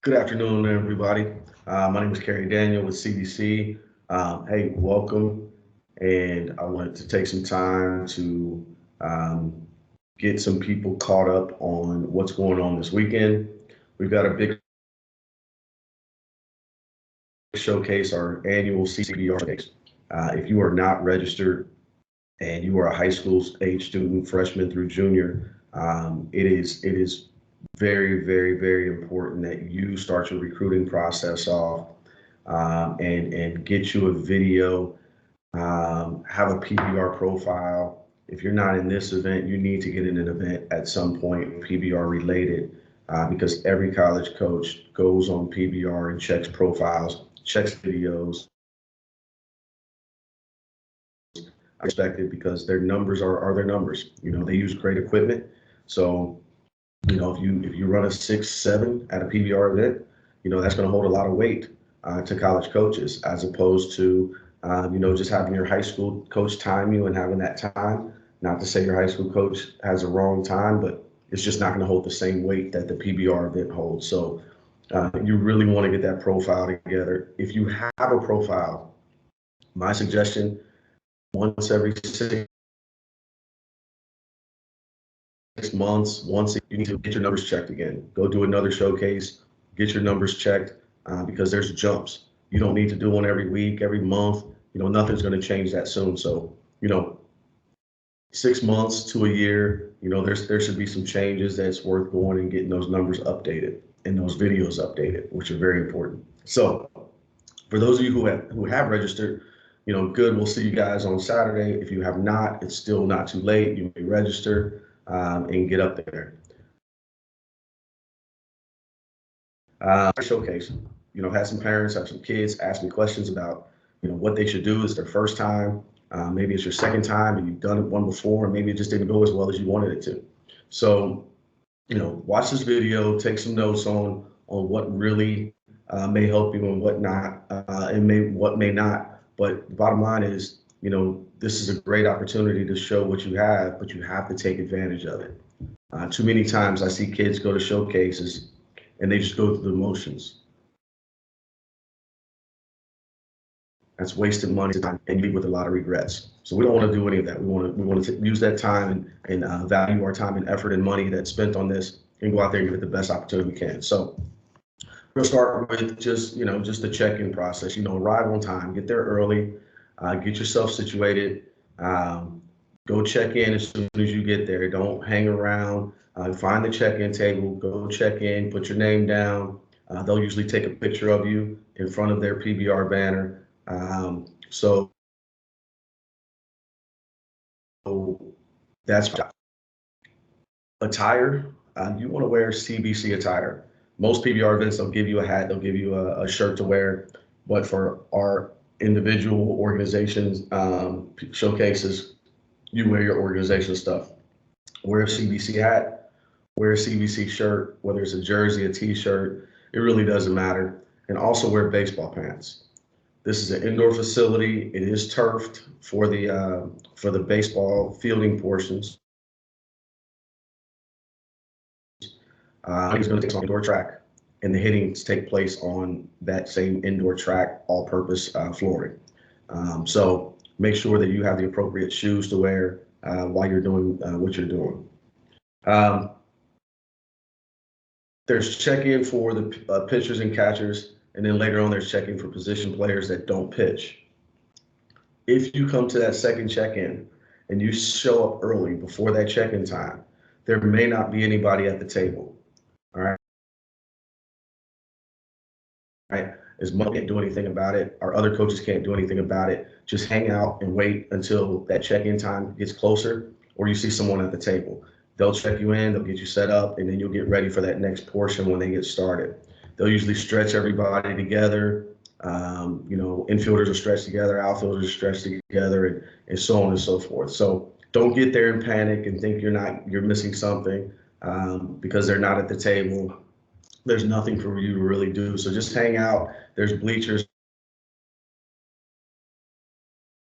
Good afternoon, everybody. My name is Kerry Daniel with CBC. Hey, welcome. And I wanted to take some time to get some people caught up on what's going on this weekend. We've got a big showcase, our annual CBR showcase. If you are not registered and you are a high school age student, freshman through junior, it is very important that you start your recruiting process off and get you a video, have a PBR profile. If you're not in this event, you need to get in an event at some point PBR related, because every college coach goes on PBR and checks profiles, checks videos. Expected because their numbers are their numbers. They use great equipment. So, if you run a 6-7 at a PBR event, that's going to hold a lot of weight to college coaches, as opposed to just having your high school coach time you and having that time. Not to say your high school coach has a wrong time, but it's just not going to hold the same weight that the PBR event holds. So you really want to get that profile together. If you have a profile, my suggestion, once every 6 months, you need to get your numbers checked again. Go do another showcase, get your numbers checked, because there's jumps. You don't need to do one every week, every month. Nothing's going to change that soon. So, 6 months to a year, there should be some changes that's worth going and getting those numbers updated and those videos updated, which are very important. So, for those of you who have registered, good. We'll see you guys on Saturday. If you have not, it's still not too late. You may register and get up there. Showcase. Had some parents, have some kids ask me questions about, what they should do. It's their first time. Maybe it's your second time and you've done it one before, and maybe it just didn't go as well as you wanted it to. So, watch this video, take some notes on what really may help you and what not, and what may not. But the bottom line is, this is a great opportunity to show what you have, but you have to take advantage of it. Too many times I see kids go to showcases and they just go through the motions. That's wasted money and leave with a lot of regrets. So we don't want to do any of that. We want to use that time and value our time and effort and money that's spent on this and go out there and get the best opportunity we can. So we'll start with just the check-in process. Arrive on time, get there early, get yourself situated. Go check in as soon as you get there. Don't hang around. Find the check-in table. Go check in. Put your name down. They'll usually take a picture of you in front of their PBR banner. So that's attire. You want to wear CBC attire. Most PBR events, they'll give you a hat, they'll give you a shirt to wear. But for our individual organizations, showcases, you wear your organization stuff. Wear a CBC hat, wear a CBC shirt, whether it's a jersey, a t-shirt, it really doesn't matter. And also wear baseball pants. This is an indoor facility. It is turfed for the baseball fielding portions. He's going to take on indoor track, and the hittings take place on that same indoor track, all-purpose flooring. So make sure that you have the appropriate shoes to wear while you're doing what you're doing. There's check-in for the pitchers and catchers, and then later on there's check-in for position players that don't pitch. If you come to that second check-in and you show up early before that check-in time, there may not be anybody at the table. All right. As much can't do anything about it. Our other coaches can't do anything about it. Just hang out and wait until that check-in time gets closer, or you see someone at the table. They'll check you in, they'll get you set up, and then you'll get ready for that next portion when they get started. They'll usually stretch everybody together. Infielders are stretched together, outfielders are stretched together, and so on and so forth. So don't get there in panic and think you're missing something because they're not at the table. There's nothing for you to really do. So just hang out. There's bleachers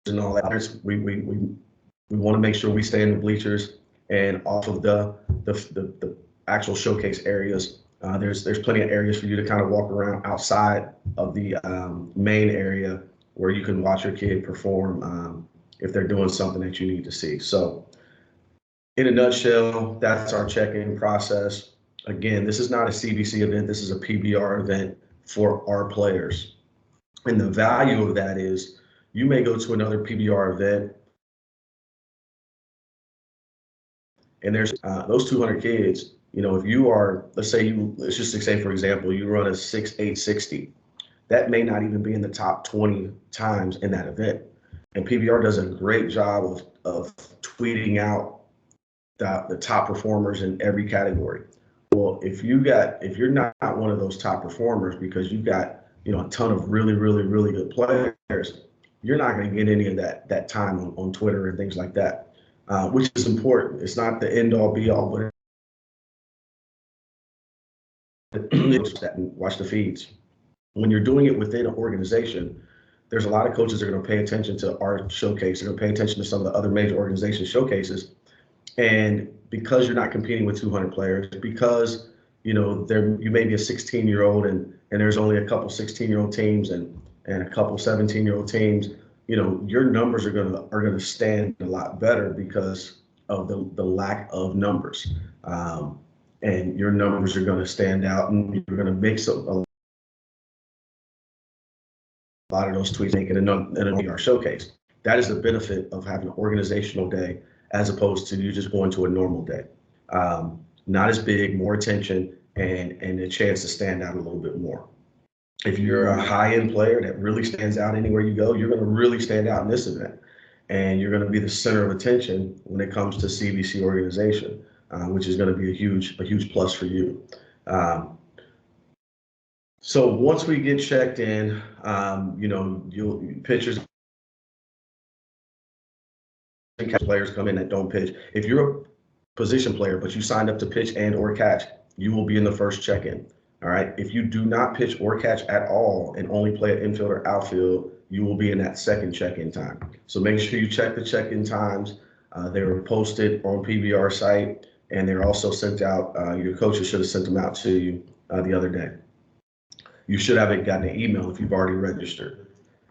and all that. We want to make sure we stay in the bleachers and off of the actual showcase areas. There's plenty of areas for you to kind of walk around outside of the main area where you can watch your kid perform if they're doing something that you need to see. So in a nutshell, that's our check-in process. Again, this is not a CBC event. This is a PBR event for our players. And the value of that is you may go to another PBR event and there's those 200 kids, if you are, let's just say, for example, you run a 6.860, that may not even be in the top 20 times in that event. And PBR does a great job of tweeting out the top performers in every category. Well, if you're not one of those top performers because you've got, a ton of really, really, really good players, you're not going to get any of that time on Twitter and things like that, which is important. It's not the end all be all, but watch the feeds. When you're doing it within an organization, there's a lot of coaches that are going to pay attention to our showcase. They're going to pay attention to some of the other major organization showcases. And because you're not competing with 200 players, because you may be a 16-year-old and there's only a couple 16-year-old teams and a couple 17-year-old teams, your numbers are gonna stand a lot better because of the lack of numbers, and your numbers are going to stand out, and you're going to mix a lot of those tweets make it an PBR showcase. That is the benefit of having an organizational day as opposed to you just going to a normal day. Not as big, more attention, and a chance to stand out a little bit more. If you're a high-end player that really stands out anywhere you go, you're going to really stand out in this event. And you're going to be the center of attention when it comes to CBC organization, which is going to be a huge plus for you. So once we get checked in, pitchers and players come in that don't pitch. If you're a position player, but you signed up to pitch and or catch, you will be in the first check-in. All right. If you do not pitch or catch at all and only play at infield or outfield, you will be in that second check-in time. So make sure you check the check-in times. They were posted on PBR site, and they're also sent out. Your coaches should have sent them out to you the other day. You should have gotten an email if you've already registered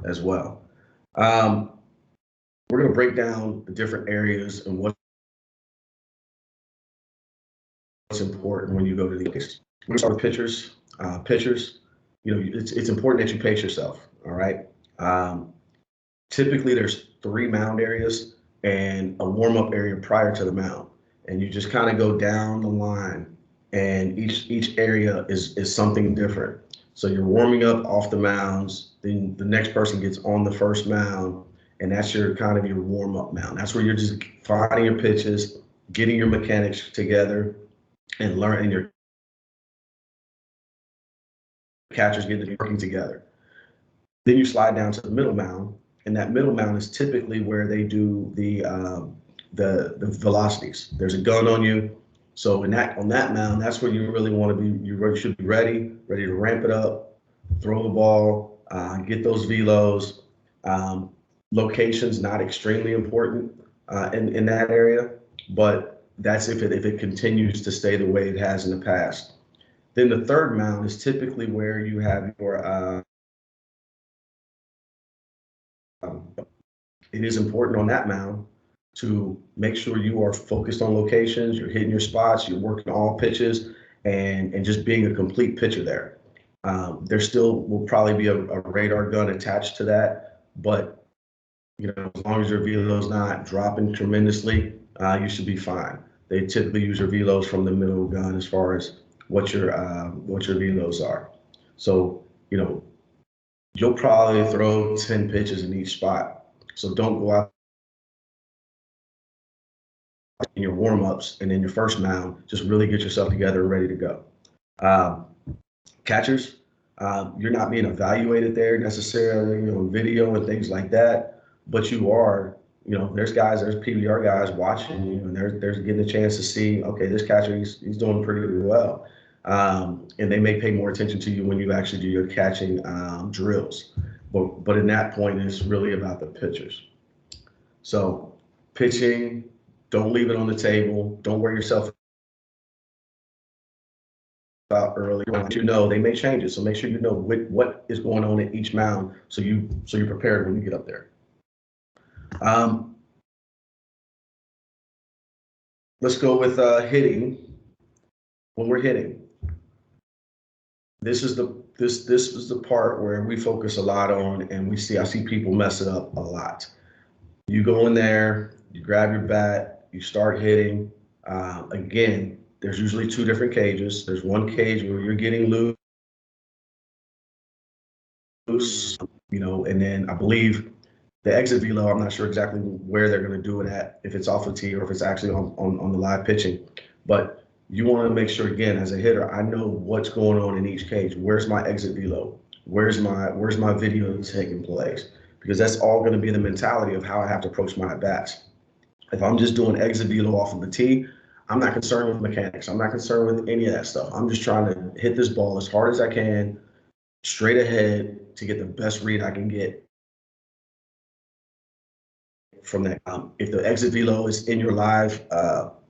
as well. We're going to break down the different areas and what's important when you go to the case. We're going to start with pitchers. Pitchers, it's important that you pace yourself. All right. Typically, there's 3 mound areas and a warm-up area prior to the mound, and you just kind of go down the line, and each area is something different. So you're warming up off the mounds, then the next person gets on the first mound, and that's your kind of your warm-up mound. That's where you're just finding your pitches, getting your mechanics together, and learning your catchers getting working together. Then you slide down to the middle mound, and that middle mound is typically where they do the velocities. There's a gun on you, so on that mound, that's where you really want to be. You should be ready to ramp it up, throw the ball, get those velos. Location's not extremely important in that area, but that's if it continues to stay the way it has in the past. Then the third mound is typically where you have your it is important on that mound to make sure you are focused on locations, you're hitting your spots, you're working all pitches, and just being a complete pitcher there. There still will probably be a radar gun attached to that, but as long as your velo is not dropping tremendously, you should be fine. They typically use your velos from the middle gun as far as what your velos are. So you'll probably throw 10 pitches in each spot. So don't go out in your warm-ups and in your first mound. Just really get yourself together and ready to go. Catchers, you're not being evaluated there necessarily, video and things like that, but you are, there's PBR guys watching you, and they're getting a chance to see, okay, this catcher, he's doing pretty well. And they may pay more attention to you when you actually do your catching drills. But in that point, it's really about the pitchers. So pitching, don't leave it on the table. Don't wear yourself about earlier, you know they make changes, so make sure you know what is going on at each mound, so you're prepared when you get up there. Let's go with hitting. When we're hitting, this is the part where we focus a lot on, and I see people mess it up a lot. You go in there, you grab your bat, you start hitting. Again, there's usually two different cages. There's one cage where you're getting loose, and then I believe the exit velo, I'm not sure exactly where they're going to do it at, if it's off the tee or if it's actually on the live pitching. But you want to make sure, again, as a hitter, I know what's going on in each cage. Where's my exit velo? Where's my video taking place? Because that's all going to be the mentality of how I have to approach my bats. If I'm just doing exit velo off of the tee, I'm not concerned with mechanics. I'm not concerned with any of that stuff. I'm just trying to hit this ball as hard as I can, straight ahead, to get the best read I can get from that. If the exit velo is in your live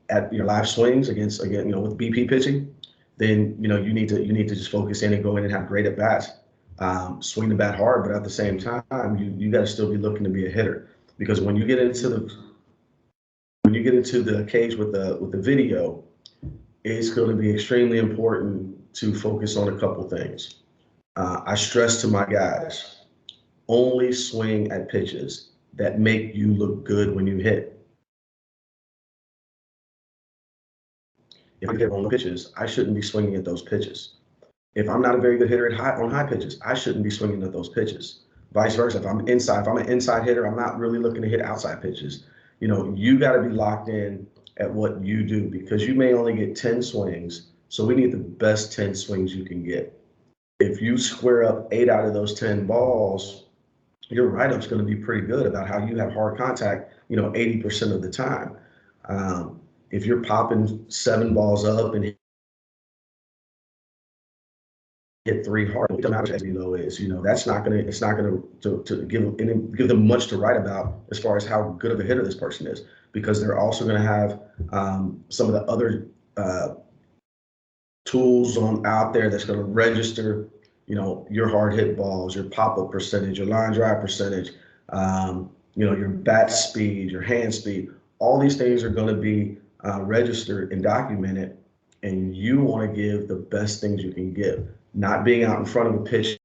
at your live swings again, with BP pitching, then you need to just focus in and go in and have great at bats. Swing the bat hard, but at the same time, you got to still be looking to be a hitter, because when you get into the cage with the video, it's going to be extremely important to focus on a couple things. I stress to my guys, only swing at pitches that make you look good when you hit. If I hit on pitches, I shouldn't be swinging at those pitches. If I'm not a very good hitter on high pitches, I shouldn't be swinging at those pitches. Vice versa, if I'm an inside hitter, I'm not really looking to hit outside pitches. You got to be locked in at what you do, because you may only get 10 swings. So we need the best 10 swings you can get. If you square up 8 out of those 10 balls, your write-up's going to be pretty good about how you have hard contact, 80% of the time. If you're popping 7 balls up and hit 3 hard, it doesn't matter what velo is. It's not gonna to give them much to write about as far as how good of a hitter this person is, because they're also going to have some of the other tools out there that's going to register, your hard hit balls, your pop-up percentage, your line drive percentage, your bat speed, your hand speed. All these things are going to be registered and documented, and you want to give the best things you can give. Not being out in front of a pitch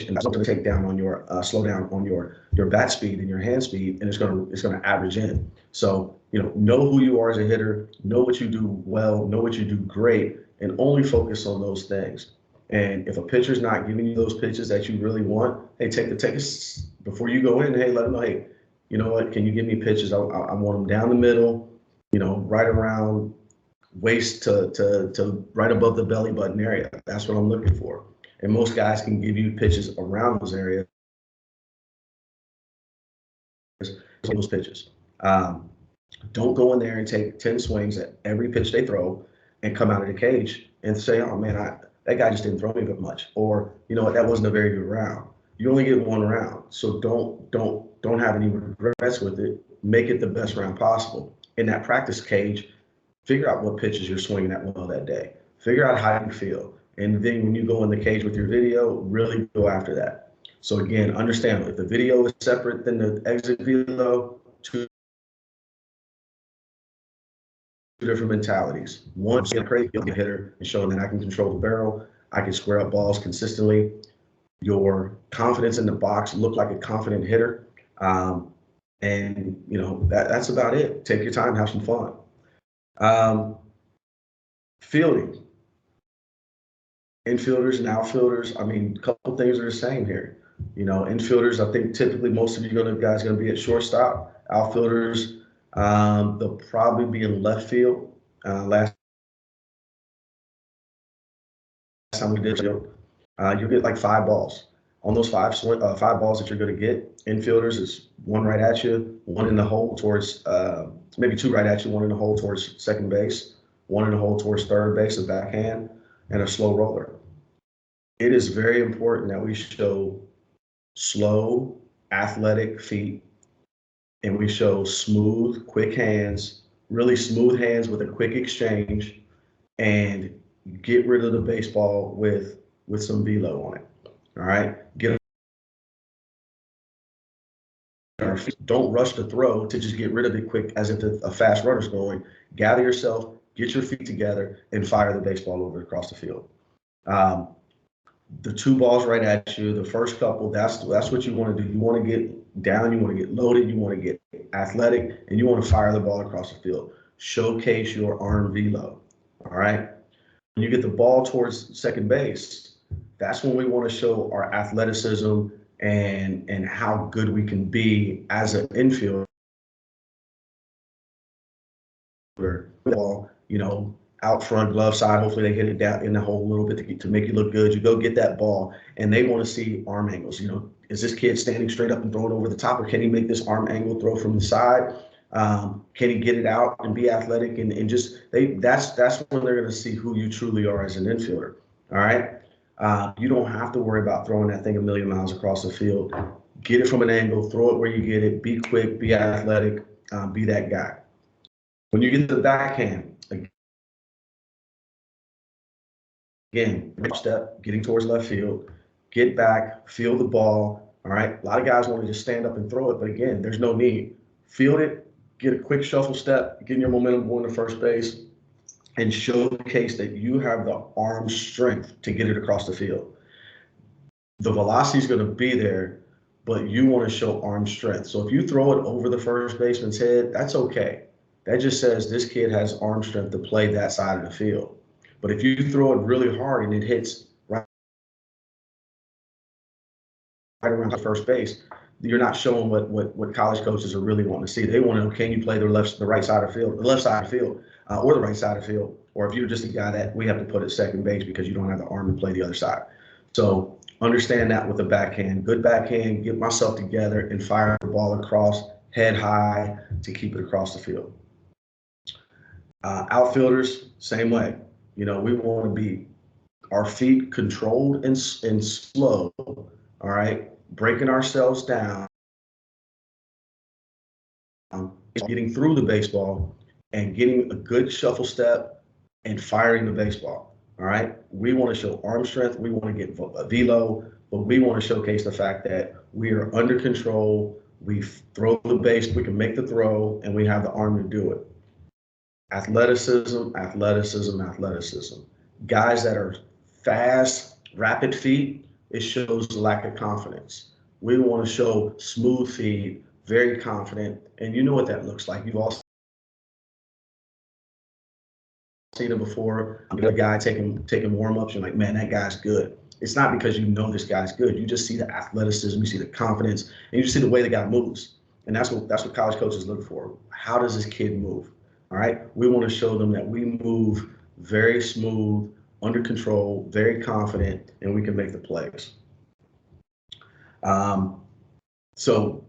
and it's going to take down on your slow down on your bat speed and your hand speed, and it's going to average in. So know who you are as a hitter, know what you do well, know what you do great, and only focus on those things. And if a pitcher's not giving you those pitches that you really want, hey, take a before you go in. Hey, let them know, hey, you know what? Can you give me pitches? I want them down the middle, right around waist to right above the belly button area. That's what I'm looking for. And most guys can give you pitches around those areas. Those pitches. Don't go in there and take 10 swings at every pitch they throw and come out of the cage and say, oh man, that guy just didn't throw me that much, or that wasn't a very good round. You only get one round, so don't have any regrets with it. Make it the best round possible. In that practice cage, figure out what pitches you're swinging at well that day. Figure out how you feel. And then when you go in the cage with your video, really go after that. So again, understand, if the video is separate than the exit velo, two different mentalities. One, being a great hitter and showing that I can control the barrel, I can square up balls consistently. Your confidence in the box, look like a confident hitter. And that's about it. Take your time, have some fun. Fielding. Infielders and outfielders, a couple things are the same here. Infielders, I think typically most of you guys are going to be at shortstop. Outfielders, they'll probably be in left field. Last time we did field, you'll get like 5 balls. On those 5 balls that you're going to get, infielders is 1 right at you, 1 in the hole towards, maybe 2 right at you, 1 in the hole towards second base, 1 in the hole towards third base, a backhand, and a slow roller. It is very important that we show slow, athletic feet, and we show smooth, quick hands, really smooth hands with a quick exchange, and get rid of the baseball with some velo on it. All right, get our feet. Don't rush the throw to just get rid of it quick as if a fast runner's going. Gather yourself, get your feet together, and fire the baseball over across the field. Um, the two balls right at you, the first couple, that's what you want to do. You want to get down, you want to get loaded, you want to get athletic, and you want to fire the ball across the field. Showcase your arm velo. All right. When you get the ball towards second base, that's when we want to show our athleticism and how good we can be as an infielder. Ball, out front, glove side. Hopefully they hit it down in the hole a little bit to make you look good. You go get that ball, and they want to see arm angles. Is this kid standing straight up and throwing over the top, or can he make this arm angle throw from the side? Can he get it out and be athletic? And just that's when they're going to see who you truly are as an infielder. All right. You don't have to worry about throwing that thing a million miles across the field. Get it from an angle, throw it where you get it, be quick, be athletic, be that guy. When you get to the backhand, again, step, getting towards left field, get back, feel the ball. All right. A lot of guys want to just stand up and throw it, but again, there's no need. Field it, get a quick shuffle step, getting your momentum going to first base, and showcase that you have the arm strength to get it across the field. The velocity is going to be there, but you want to show arm strength. So if you throw it over the first baseman's head, that's okay. That just says this kid has arm strength to play that side of the field. But if you throw it really hard and it hits right around the first base, you're not showing what college coaches are really wanting to see. They want to know, can you play the right side of the field, or the right side of the field, or if you're just a guy that we have to put at second base because you don't have the arm to play the other side. So understand that with the backhand, good backhand, get myself together and fire the ball across, head high to keep it across the field. Outfielders, same way. We want to be our feet controlled and slow, all right, breaking ourselves down, getting through the baseball and getting a good shuffle step and firing the baseball, all right? We want to show arm strength. We want to get velo, but we want to showcase the fact that we are under control. We throw the base, we can make the throw, and we have the arm to do it. Athleticism, athleticism, athleticism. Guys that are fast, rapid feet, it shows lack of confidence. We want to show smooth feet, very confident, and you know what that looks like. You've all seen it before. A guy taking warm-ups, you're like, man, that guy's good. It's not because you know this guy's good. You just see the athleticism, you see the confidence, and you just see the way the guy moves. And that's what college coaches look for. How does this kid move? All right. We want to show them that we move very smooth, under control, very confident, and we can make the plays. So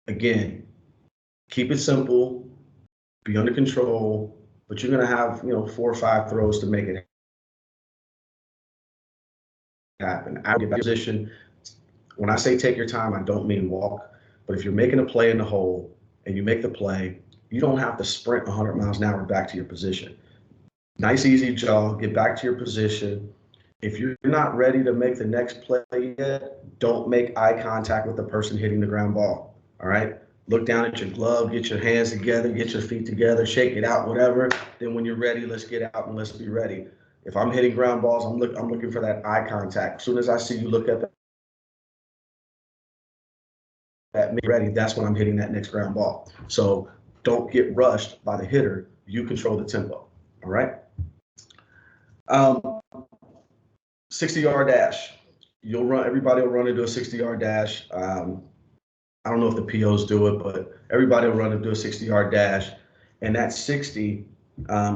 again, keep it simple, be under control, but you're going to have, 4 or 5 throws to make it happen. Out of position. When I say take your time, I don't mean walk, but if you're making a play in the hole and you make the play, you don't have to sprint 100 miles an hour back to your position. Nice, easy jog, get back to your position. If you're not ready to make the next play yet, don't make eye contact with the person hitting the ground ball. All right. Look down at your glove, get your hands together, get your feet together, shake it out, whatever. Then when you're ready, let's get out and let's be ready. If I'm hitting ground balls, I'm looking for that eye contact. As soon as I see you look at me ready, that's when I'm hitting that next ground ball. So don't get rushed by the hitter. You control the tempo. All right. 60-yard dash. Everybody will run into a 60-yard dash. I don't know if the POs do it, but everybody will run into a 60-yard dash. And that 60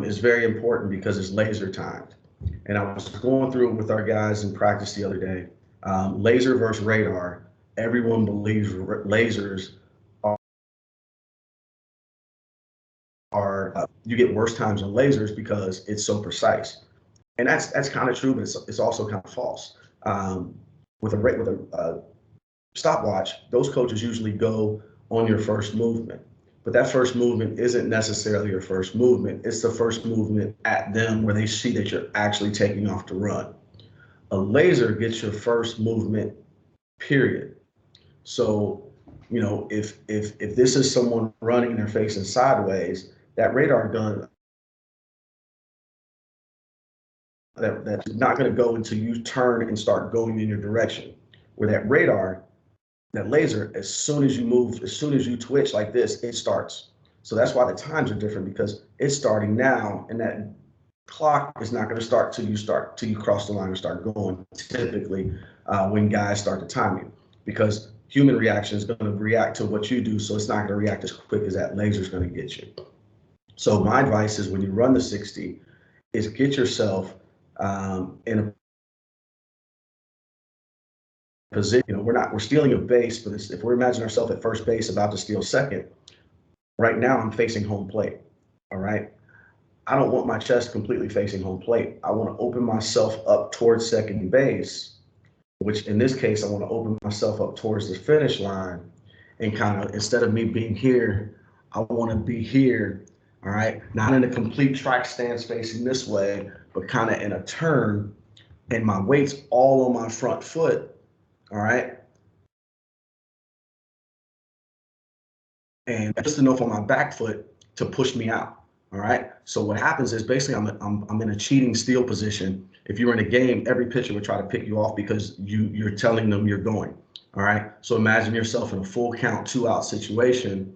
is very important because it's laser timed. And I was going through it with our guys in practice the other day. Laser versus radar. Everyone believes lasers are you get worse times on lasers because it's so precise. And that's kind of true, but it's also kind of false. With a stopwatch, those coaches usually go on your first movement. but that first movement isn't necessarily your first movement. It's the first movement at them where they see that you're actually taking off to run. A laser gets your first movement, period. So, if this is someone running and they're facing sideways, that radar gun that's not going to go until you turn and start going in your direction. Where that radar, that laser, as soon as you move, as soon as you twitch like this, it starts. So that's why the times are different, because it's starting now, and that clock is not going to start till you cross the line and start going. Typically, when guys start to time you, because human reaction is going to react to what you do, so it's not going to react as quick as that laser is going to get you. So my advice is, when you run the 60, is get yourself in a position. We're stealing a base, but if we imagine ourselves at first base about to steal second, right now I'm facing home plate. All right. I don't want my chest completely facing home plate. I want to open myself up towards second base, which in this case, I want to open myself up towards the finish line, and kind of, instead of me being here, I want to be here. All right. Not in a complete track stance facing this way, but kind of in a turn, and my weight's all on my front foot. All right. And just enough on my back foot to push me out. All right. So what happens is, basically I'm in a cheating steal position. If you're in a game, every pitcher would try to pick you off because you're telling them you're going. All right. So imagine yourself in a full count 2-out situation,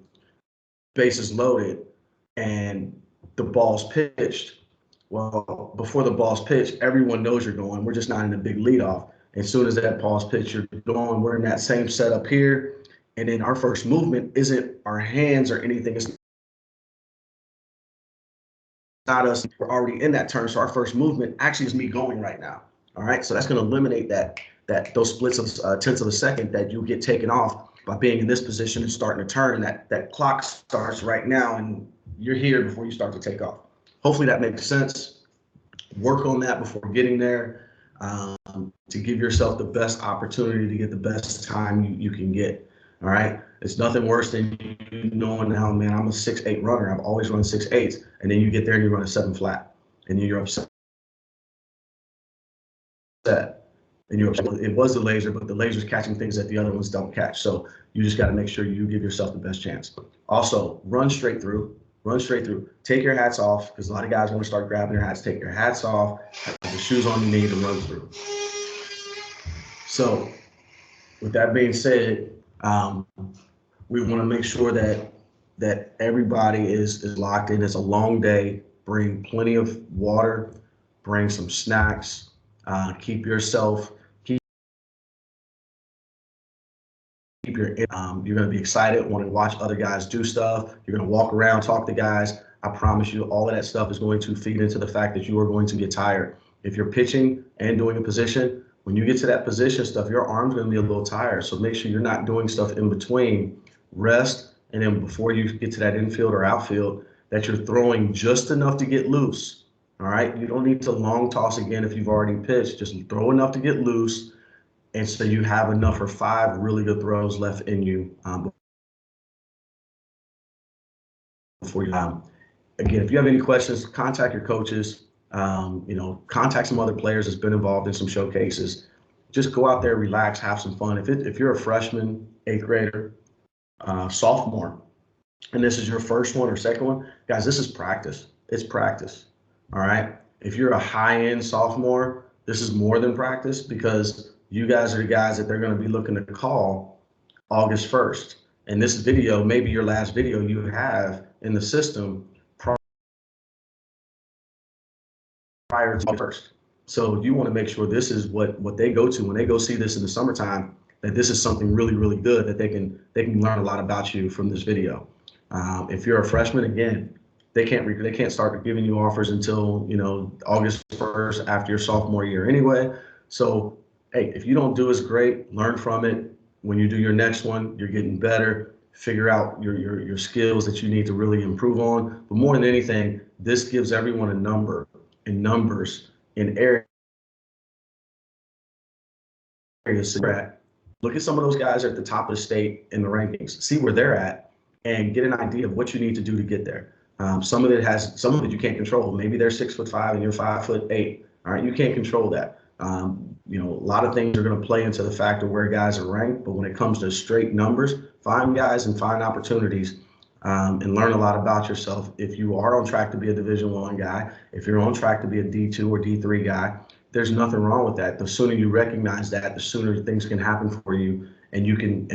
bases loaded, and the ball's pitched. Well, before the ball's pitched, everyone knows you're going. We're just not in a big leadoff. As soon as that ball's pitched, you're going. We're in that same setup here. And then our first movement isn't our hands or anything. It's not us. We're already in that turn. So our first movement actually is me going right now. All right. So that's going to eliminate those splits of tenths of a second that you get taken off by being in this position and starting to turn. That clock starts right now, and you're here before you start to take off. Hopefully that makes sense. Work on that before getting there, to give yourself the best opportunity to get the best time you can get. All right. It's nothing worse than you knowing now, man, I'm a 6'8" runner. I've always run 6'8", and then you get there and you run a 7 flat, and then you're upset. And you're upset. It was the laser, but the laser's catching things that the other ones don't catch. So you just got to make sure you give yourself the best chance. Also, run straight through. Run straight through. Take your hats off, because a lot of guys want to start grabbing their hats. Take your hats off, have the shoes on you need to run through. So with that being said, we want to make sure that everybody is locked in. It's a long day. Bring plenty of water. Bring some snacks. Keep yourself. You're going to be excited, want to watch other guys do stuff. You're going to walk around, talk to guys. I promise you, all of that stuff is going to feed into the fact that you are going to get tired. If you're pitching and doing a position, when you get to that position stuff, your arm's going to be a little tired. So make sure you're not doing stuff in between. Rest, and then before you get to that infield or outfield, that you're throwing just enough to get loose. All right. You don't need to long toss again if you've already pitched. Just throw enough to get loose. And so you have enough for 5 really good throws left in you before you. Again, if you have any questions, contact your coaches. Contact some other players that's been involved in some showcases. Just go out there, relax, have some fun. If you're a freshman, 8th grader, sophomore, and this is your first one or second one, guys, this is practice. It's practice. All right. If you're a high-end sophomore, this is more than practice, because you guys are the guys that they're going to be looking to call August 1st. And this video may be your last video you have in the system prior to August 1st. So you want to make sure this is what they go to when they go see this in the summertime, that this is something really, really good, that they can learn a lot about you from this video. If you're a freshman, again, they can't start giving you offers until August 1st after your sophomore year anyway. So hey, if you don't do as great, learn from it. When you do your next one, you're getting better. Figure out your skills that you need to really improve on. But more than anything, this gives everyone a number and numbers in areas. Look at some of those guys at the top of the state in the rankings. See where they're at, and get an idea of what you need to do to get there. Some of it you can't control. Maybe they're 6'5" and you're 5'8". All right, you can't control that. A lot of things are going to play into the fact of where guys are ranked, but when it comes to straight numbers, find guys and find opportunities, and learn a lot about yourself. If you are on track to be a Division I guy, if you're on track to be a D2 or D3 guy, there's nothing wrong with that. The sooner you recognize that, the sooner things can happen for you, and you can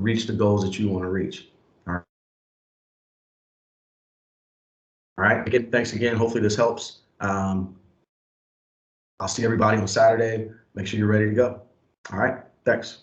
reach the goals that you want to reach. All right. Again, thanks again. Hopefully this helps. I'll see everybody on Saturday. Make sure you're ready to go. All right. Thanks.